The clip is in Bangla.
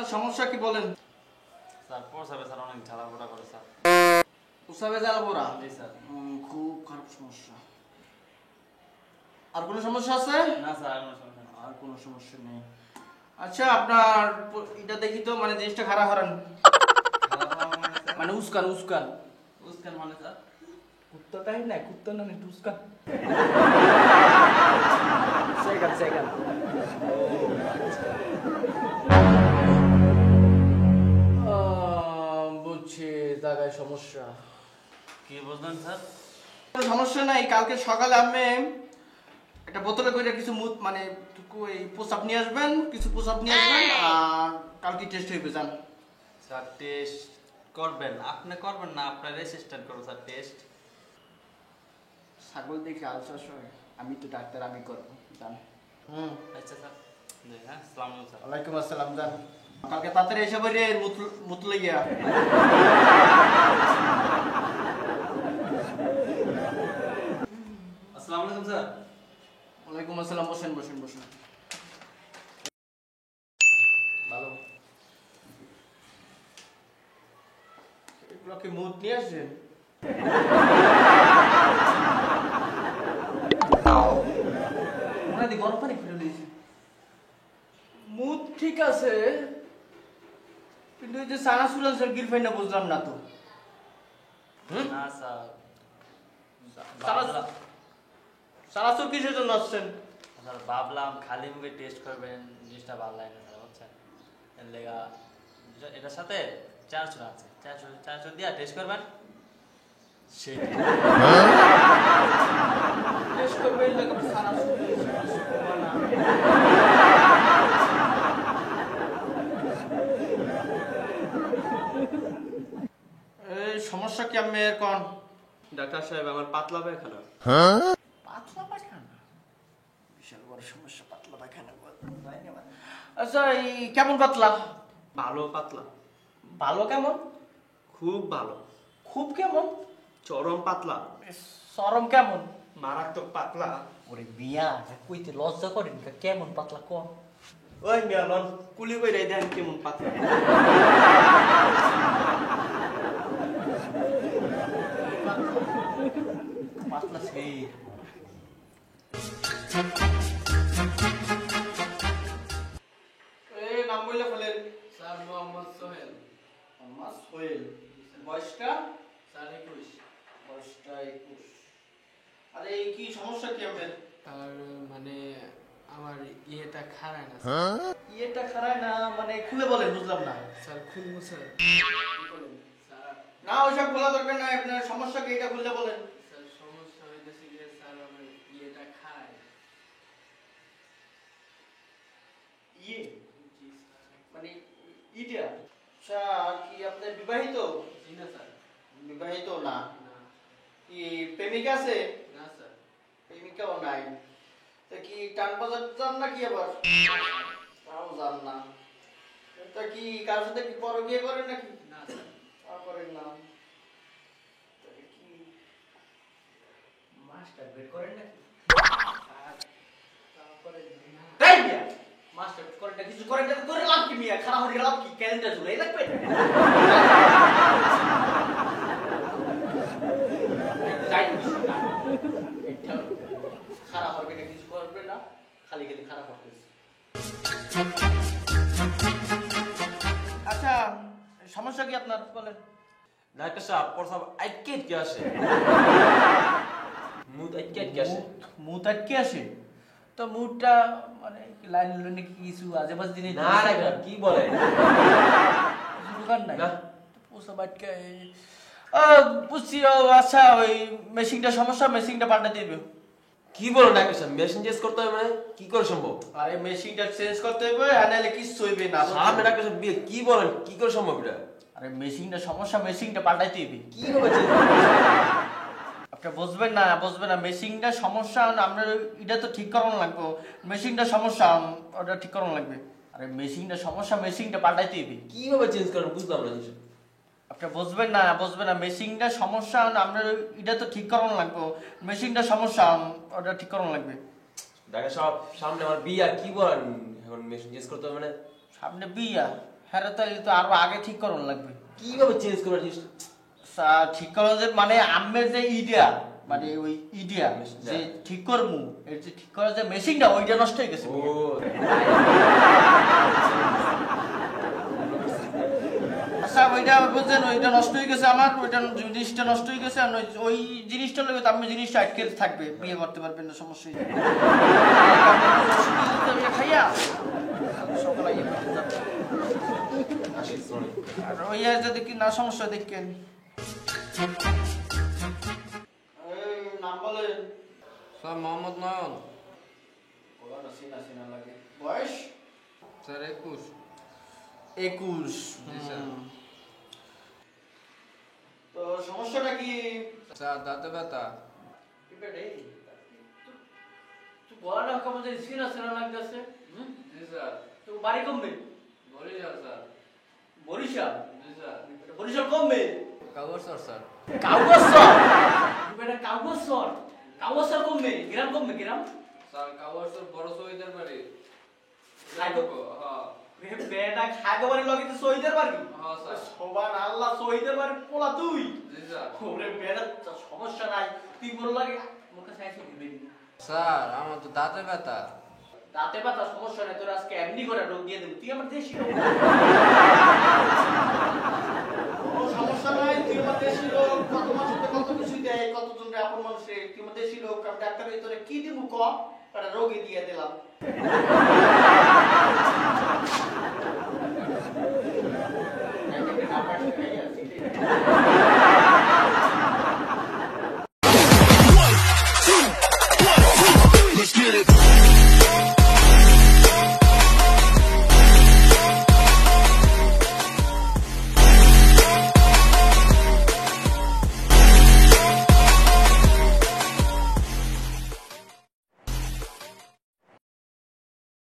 আপনার সমস্যা কি বলেন? স্যার প্রসাবে স্যার অনেক ঝালাপোড়া করে স্যার। প্রসাবে জ্বালাপোড়া? জি স্যার। খুব খারাপ সমস্যা। আর কোনো সমস্যা আছে? না স্যার আর কোনো সমস্যা নেই। আর কোনো সমস্যা নেই। আচ্ছা আপনার এটা দেখি তো, মানে জিনিসটা খারাপ হারান মানে উস্কান উস্কান উস্কান মানে স্যার কুত্তাটাই না, কুত্তা না একটু উস্কান। সেকেন্ড সেকেন্ড বুঝছি, জায়গায় সমস্যা। কি বুঝলেন স্যার? কোনো সমস্যা নাই। কালকে সকালে আপনি একটা বোতলে করে কিছু মানে ওই প্রসাব নিয়ে আসবেন, কিছু প্রসাব নিয়ে আসবেন, আর কালকে টেস্ট হইবে যান। স্যার টেস্ট করবেন? আপনি করবেন না, আপনার অ্যাসিস্ট্যান্ট করবে স্যার টেস্ট। ছাগল দেখে আলসাস হয়, আমি তো ডাক্তার, আমি করবো যান। আচ্ছা স্যার। হ্যাঁ আসসালামু আলাইকুম স্যার। ওয়ালাইকুম আসসালাম, যান। কালকে তাড়াতাড়ি এসে বলি মুতলে গিয়া। আসসালামু আলাইকুম স্যার। ওয়ালাইকুম আসসালাম, বসেন বসেন বসেন। ভালো, এগুলো কি মুদ নিয়ে আসছেন? ওনাদি গরম পানি ফেলে দিয়েছে। মুদ ঠিক আছে, কিন্তু এই যে সানা সুরান্সের গিরফাই না বুঝলাম না তো। না স্যার। সারাসুর কিসের জন্য আসছেন? স্যার ভাবলাম খালি মুখে টেস্ট করবেন, জিনিসটা ভালো লাগে না স্যার, বুঝছেন? এর লেগা এটার সাথে 400 আছে, 400 দিয়া টেস্ট করবেন। সেই টেস্ট করবেন লাগে সারাসুর। এই সমস্যা কি আমি কোন? ডাক্তার সাহেব আমার পাতলা পায়খানা। পাতলা পায়খানা? বিশাল বড় সমস্যা, পাতলা পায়খানা। আচ্ছা এই কেমন পাতলা? ভালো পাতলা। ভালো কেমন? খুব ভালো। খুব কেমন? চরম পাতলা। চরম কেমন? মারাত্মক পাতলা। ওরে বিয়া কইতে লজ্জা করেন, কেমন পাতলা কম? ওই মিয়ালন কুলি কইরা দেন কেমন পাতলা। পাতলা সেই এই নাম বললে ফেলেন। স্যার মোহাম্মদ সোহেল। মোহাম্মদ সোহেল। বয়সটা? স্যার 21। বয়সটা 21। আরে এই কি সমস্যা কি আপনার? আর মানে আমার ইয়েটা খারায় না ইয়েটা খারাপ না মানে খুলে বলেন, বুঝলাম না। স্যার, খুলবো স্যার? স্যার না ওইসব বলা দরকার নাই, আপনার সমস্যা কি এটা খুলে বলেন। স্যার সমস্যা হইতেছে গিয়ে স্যার আমার ইয়েটা খারায়। ইয়ে জি স্যার। মানে ইটা? আচ্ছা কি আপনি বিবাহিত? জি না স্যার। বিবাহিত না? না। কি প্রেমিকা আছে? না স্যার। প্রেমিকাও নাই? তা কি টান বাজার যান না কি আবার? তাও যান না? তা কি কার সাথে কি পরবিয়ে করেন নাকি? না স্যার। তাও করেন না? তাহলে কি মাস্টার বের করেন নাকি? তারপরে না। তাই মিয়া মাস্টার করেন না, কিছু করেন না, করে লাভ কি মিয়া? খারাপ হয়ে লাভ কি? ক্যালেন্ডার ঝুলাই রাখবে? যাই না, এটা খারাপ হবে না, কিছু করবে না, খালি খালি খারাপ হবে। আচ্ছা সমস্যা কি আপনার বলেন? ডাক্তার সাহেব প্রসাব আইকেট কি আসে? মুদ আইকেট কি আসে? মুড আটকে আসে? তো মুডটা মানে লাইন লাইনে কি কিছু আজেবাজে জিনিস না ডাক্তার কি বলেন? দোকান নাই না। পোষা বাটকা বুঝছি। আচ্ছা ওই মেশিনটা সমস্যা, মেশিনটা পাল্টে দিবে। কি বলেন ডাক্তার সাহেব? মেশিন চেঞ্জ করতে হবে মানে কি করে সম্ভব? আরে মেশিনটা চেঞ্জ করতে হবে, আর নাহলে কিছু হইবে না। সামনে ডাক্তার সাহেব বিয়ে কি বলেন? কি করে সম্ভব এটা? আরে মেশিনটা সমস্যা, মেশিনটা পাল্টাইতে হবে। কিভাবে চেঞ্জ আপনি বুঝবেন না, বুঝবেন না। মেশিনটা সমস্যা, আমরা এটা তো ঠিক করানো লাগবে। মেশিনটা সমস্যা, ওটা ঠিক করানো লাগবে। আরে মেশিনটা সমস্যা, মেশিনটা পাল্টাইতে হবে। কিভাবে চেঞ্জ করেন বুঝলাম না কিছু। আপনি বুঝবেন না, বুঝবেন না। মেশিনটা সমস্যা, আমরা এটা তো ঠিক করানো লাগবে। মেশিনটা সমস্যা, ওটা ঠিক করানো লাগবে। ডাক্তার সাহেব সামনে আমার বিয়ে, কি বলেন? এখন মেশিন চেঞ্জ করতে হবে মানে? সামনে বিয়া? হ্যাঁ তাহলে তো আরো আগে ঠিক করুন লাগবে। কিভাবে চেঞ্জ করবার জিনিসটা? ঠিক করো যে মানে আমের যে ইডিয়া মানে ওই ইডিয়া যে ঠিক করমু এই যে ঠিক করার যে মেশিনটা ওইটা নষ্ট হয়ে গেছে। ও আচ্ছা ওইটা বুঝছেন ওইটা নষ্ট হয়ে গেছে আমার ওইটা জিনিসটা নষ্ট হয়ে গেছে আর ওই জিনিসটা লেগে তো আমি জিনিসটা আটকে থাকবে বিয়ে করতে পারবেন না সমস্যা হয়ে যাবে। খাইয়া সকালে ইয়ে করতে যাবে। আর ওই আর যদি কি না সমস্যা দেখেন নাম বলেন। স্যার মোহাম্মদ নয়ন। বয়স স্যার 21। 21। জি স্যার। তো সমস্যাটা কি? স্যার দাঁতে ব্যথা। তুই বলাটা কেমন যে সিনা সিনা লাগতেছে। জি স্যার। তো বাড়ি কমবে? বরিশাল স্যার। বরিশাল? জি স্যার। বরিশাল কমবে? কাগজসর স্যার। কাগজসর? বেটা কাগজসর? কাগজসর কমবে? গ্রাম কমবে গ্রাম? স্যার কাগজসর বড় শহীদের বাড়ি। খাইগো? হ্যাঁ। বেটা খাইগো বাড়ি লগিতে শহীদের বাড়ি? হ্যাঁ স্যার। সুবহানাল্লাহ শহীদের বাড়ি পোলা তুই? জি স্যার। ওরে বেটা সমস্যা নাই তুই বল লাগে মোর কাছে আইছিস দিবি। স্যার আমার তো দাঁতে ব্যথা। দাঁতে ব্যথা সমস্যা নাই তোর আজকে এমনি করে রোগ দিয়ে দেব তুই আমার দেশি লোক কোনো সমস্যা নাই তুই আমার দেশি লোক কত মানুষকে কত কিছু দেয় কতজন রে আপন মানুষে তুই আমার দেশি লোক আমি ডাক্তার তোরে কি দিব ক একটা রোগী দিয়ে দিলাম